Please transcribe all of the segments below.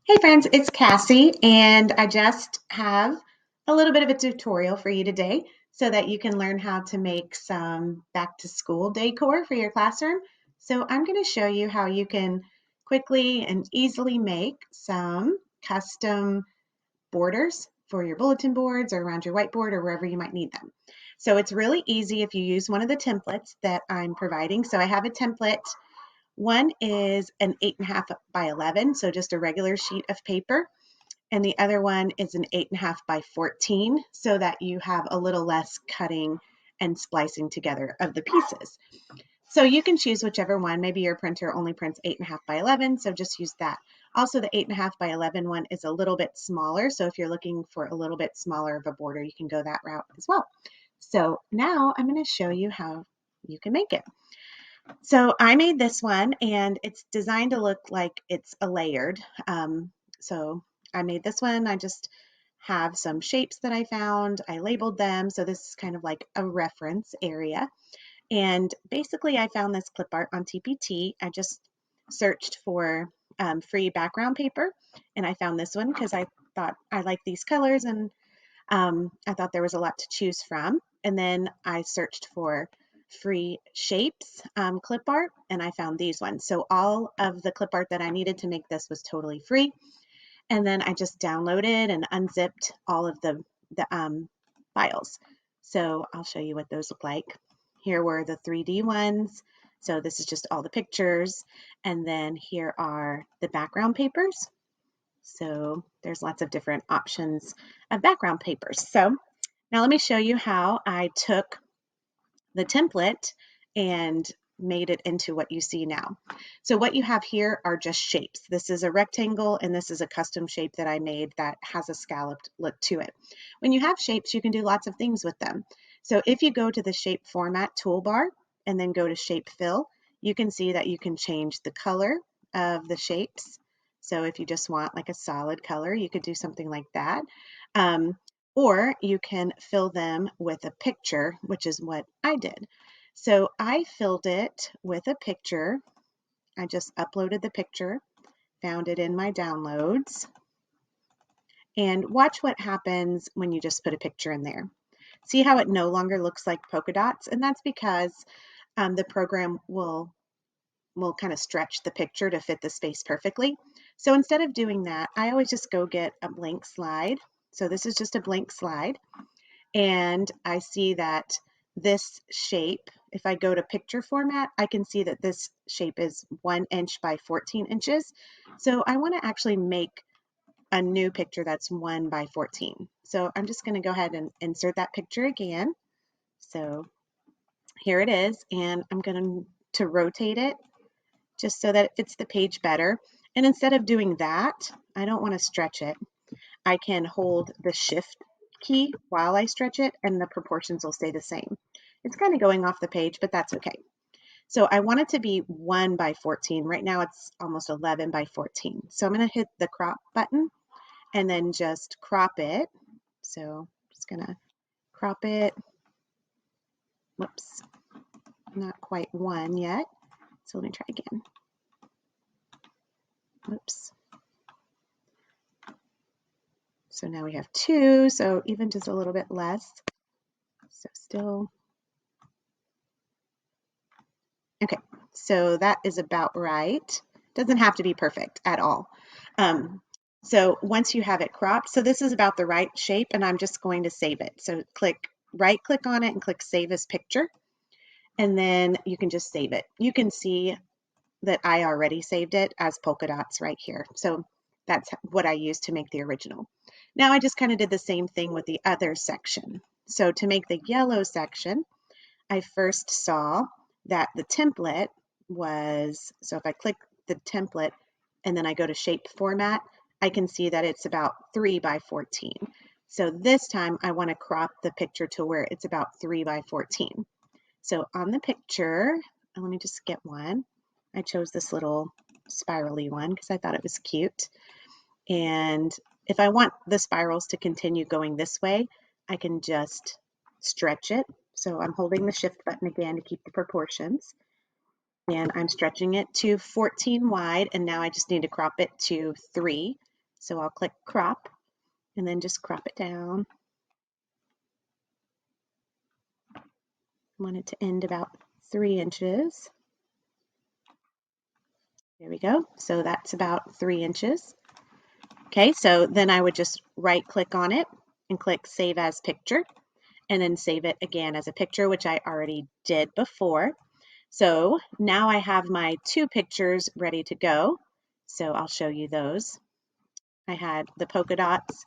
Hey friends, it's Cassie, and I just have a little bit of a tutorial for you today so that you can learn how to make some back to school decor for your classroom. So I'm going to show you how you can quickly and easily make some custom borders for your bulletin boards or around your whiteboard or wherever you might need them. So it's really easy if you use one of the templates that I'm providing. So I have a template. One is an 8.5 by 11, so just a regular sheet of paper. And the other one is an 8.5 by 14, so that you have a little less cutting and splicing together of the pieces. So you can choose whichever one. Maybe your printer only prints 8.5 by 11, so just use that. Also, the 8.5 by 11 one is a little bit smaller, so if you're looking for a little bit smaller of a border, you can go that route as well. So now I'm going to show you how you can make it. So I made this one, and it's designed to look like it's a layered. So I made this one. I just have some shapes that I found. I labeled them. So this is kind of like a reference area. And basically I found this clip art on TPT. I just searched for free background paper, and I found this one because I thought I like these colors, and I thought there was a lot to choose from. And then I searched for free shapes clip art, and I found these ones. So all of the clip art that I needed to make this was totally free. And then I just downloaded and unzipped all of the files. So I'll show you what those look like. Here were the 3D ones. So this is just all the pictures. And then here are the background papers. So there's lots of different options of background papers. So now let me show you how I took the template and made it into what you see now. So what you have here are just shapes. This is a rectangle, and this is a custom shape that I made that has a scalloped look to it. When you have shapes, you can do lots of things with them. So if you go to the shape format toolbar and then go to shape fill, you can see that you can change the color of the shapes. So if you just want like a solid color, you could do something like that. Or you can fill them with a picture, which is what I did. So I filled it with a picture. I just uploaded the picture, found it in my downloads, and watch what happens when you just put a picture in there. See how it no longer looks like polka dots? And that's because the program will kind of stretch the picture to fit the space perfectly. So instead of doing that, I always just go get a blank slide. So this is just a blank slide. And I see that this shape, if I go to picture format, I can see that this shape is 1 inch by 14 inches. So I want to actually make a new picture that's 1 by 14. So I'm just going to go ahead and insert that picture again. So here it is, and I'm going to rotate it just so that it fits the page better. And instead of doing that, I don't want to stretch it. I can hold the shift key while I stretch it, and the proportions will stay the same. It's kind of going off the page, but that's okay. So I want it to be 1 by 14. Right now it's almost 11 by 14. So I'm going to hit the crop button and then just crop it. So I'm just going to crop it. Whoops, not quite 1 yet. So let me try again. Whoops. So now we have 2, so even just a little bit less. So still. Okay, so that is about right. Doesn't have to be perfect at all. So once you have it cropped, so this is about the right shape, and I'm just going to save it. So right click on it and click Save as Picture, and then you can just save it. You can see that I already saved it as polka dots right here. So that's what I used to make the original. Now I just kind of did the same thing with the other section. So to make the yellow section, I first saw that the template was, so if I click the template and then I go to shape format, I can see that it's about 3 by 14. So this time I want to crop the picture to where it's about 3 by 14. So on the picture, let me just get one. I chose this little spirally one because I thought it was cute. And if I want the spirals to continue going this way, I can just stretch it. So I'm holding the shift button again to keep the proportions. And I'm stretching it to 14 wide, and now I just need to crop it to 3. So I'll click crop and then just crop it down. I want it to end about 3 inches. There we go. So that's about 3 inches. Okay, so then I would just right click on it and click Save as Picture, and then save it again as a picture, which I already did before. So now I have my 2 pictures ready to go. So I'll show you those. I had the polka dots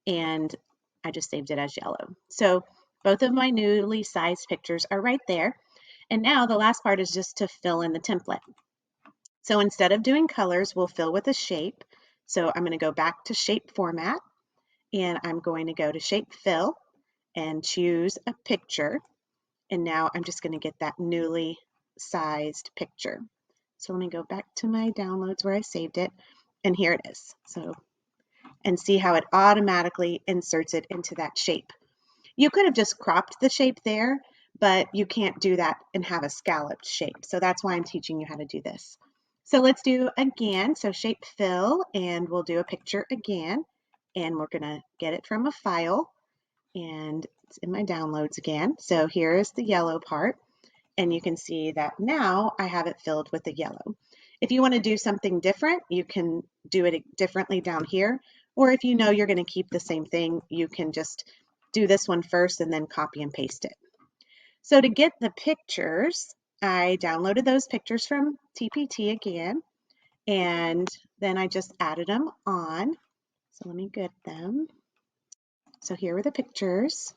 and I just saved it as yellow. So both of my newly sized pictures are right there. And now the last part is just to fill in the template. So instead of doing colors, we'll fill with a shape. So I'm going to go back to shape format and I'm going to go to shape fill and choose a picture. And now I'm just going to get that newly sized picture. So let me go back to my downloads where I saved it. And here it is. So, and see how it automatically inserts it into that shape. You could have just cropped the shape there, but you can't do that and have a scalloped shape. So that's why I'm teaching you how to do this. So let's do again. So shape fill, and we'll do a picture again. And we're gonna get it from a file, and it's in my downloads again. So here is the yellow part, and you can see that now I have it filled with the yellow. If you want to do something different, you can do it differently down here, or if you know you're going to keep the same thing, you can just do this one first and then copy and paste it. So to get the pictures, I downloaded those pictures from TPT again, and then I just added them on. So let me get them. So here were the pictures,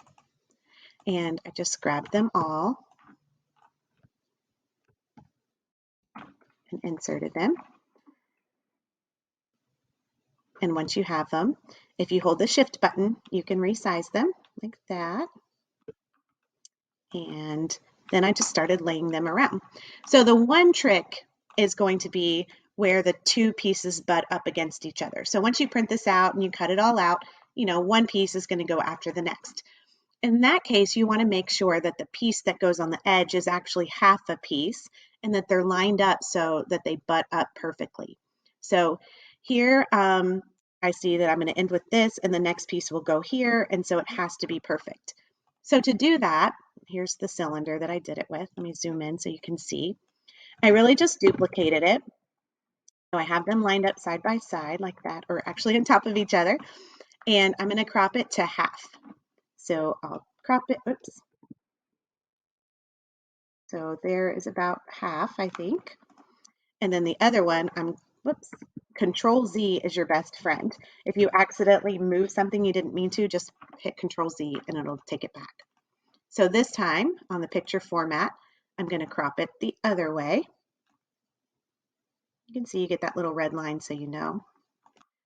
and I just grabbed them all and inserted them. And once you have them, if you hold the shift button, you can resize them like that. And then I just started laying them around. So the one trick is going to be where the 2 pieces butt up against each other. So once you print this out and you cut it all out, you know, one piece is going to go after the next. In that case, you want to make sure that the piece that goes on the edge is actually half a piece and that they're lined up so that they butt up perfectly. So here I see that I'm going to end with this and the next piece will go here, and so it has to be perfect. So to do that, here's the cylinder that I did it with. Let me zoom in so you can see. I really just duplicated it. So I have them lined up side by side like that, or actually on top of each other, and I'm going to crop it to half. So I'll crop it, oops. So there is about half, I think. And then the other one, whoops, Control Z is your best friend. If you accidentally move something you didn't mean to, just hit Control Z and it'll take it back. So this time on the picture format, I'm going to crop it the other way. You can see you get that little red line so you know.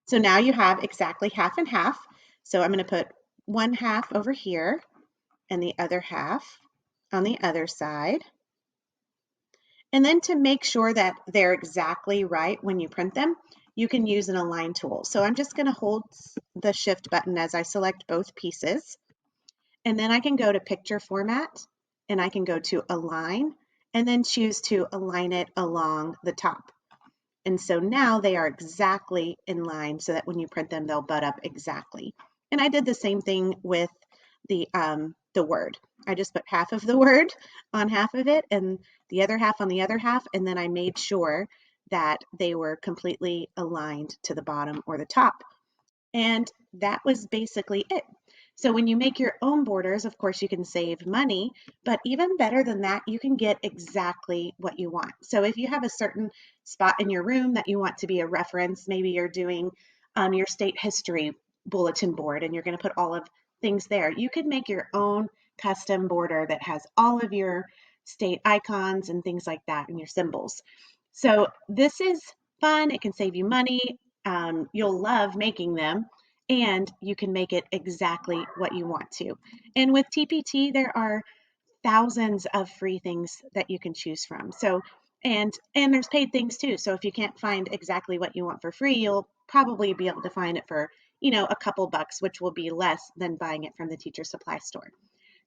So now you have exactly half and half. So I'm going to put one half over here and the other half on the other side. And then to make sure that they're exactly right when you print them, you can use an align tool. So I'm just going to hold the shift button as I select both pieces. And then I can go to picture format and I can go to align and then choose to align it along the top. And so now they are exactly in line so that when you print them, they'll butt up exactly. And I did the same thing with the word. I just put half of the word on half of it and the other half on the other half, and then I made sure that they were completely aligned to the bottom or the top. And that was basically it. So when you make your own borders, of course, you can save money, but even better than that, you can get exactly what you want. So if you have a certain spot in your room that you want to be a reference, maybe you're doing your state history bulletin board and you're going to put all of things there, you could make your own custom border that has all of your state icons and things like that and your symbols. So this is fun. It can save you money. You'll love making them, and you can make it exactly what you want to. And with TPT, there are thousands of free things that you can choose from. So, and there's paid things too. So if you can't find exactly what you want for free, you'll probably be able to find it for, you know, a couple bucks, which will be less than buying it from the teacher supply store.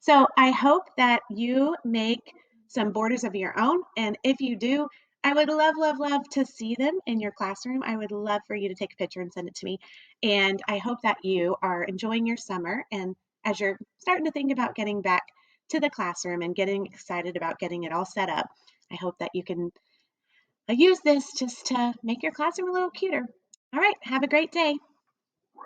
So I hope that you make some borders of your own. And if you do, I would love, love, love to see them in your classroom. I would love for you to take a picture and send it to me. And I hope that you are enjoying your summer. And as you're starting to think about getting back to the classroom and getting excited about getting it all set up, I hope that you can use this just to make your classroom a little cuter. All right, have a great day.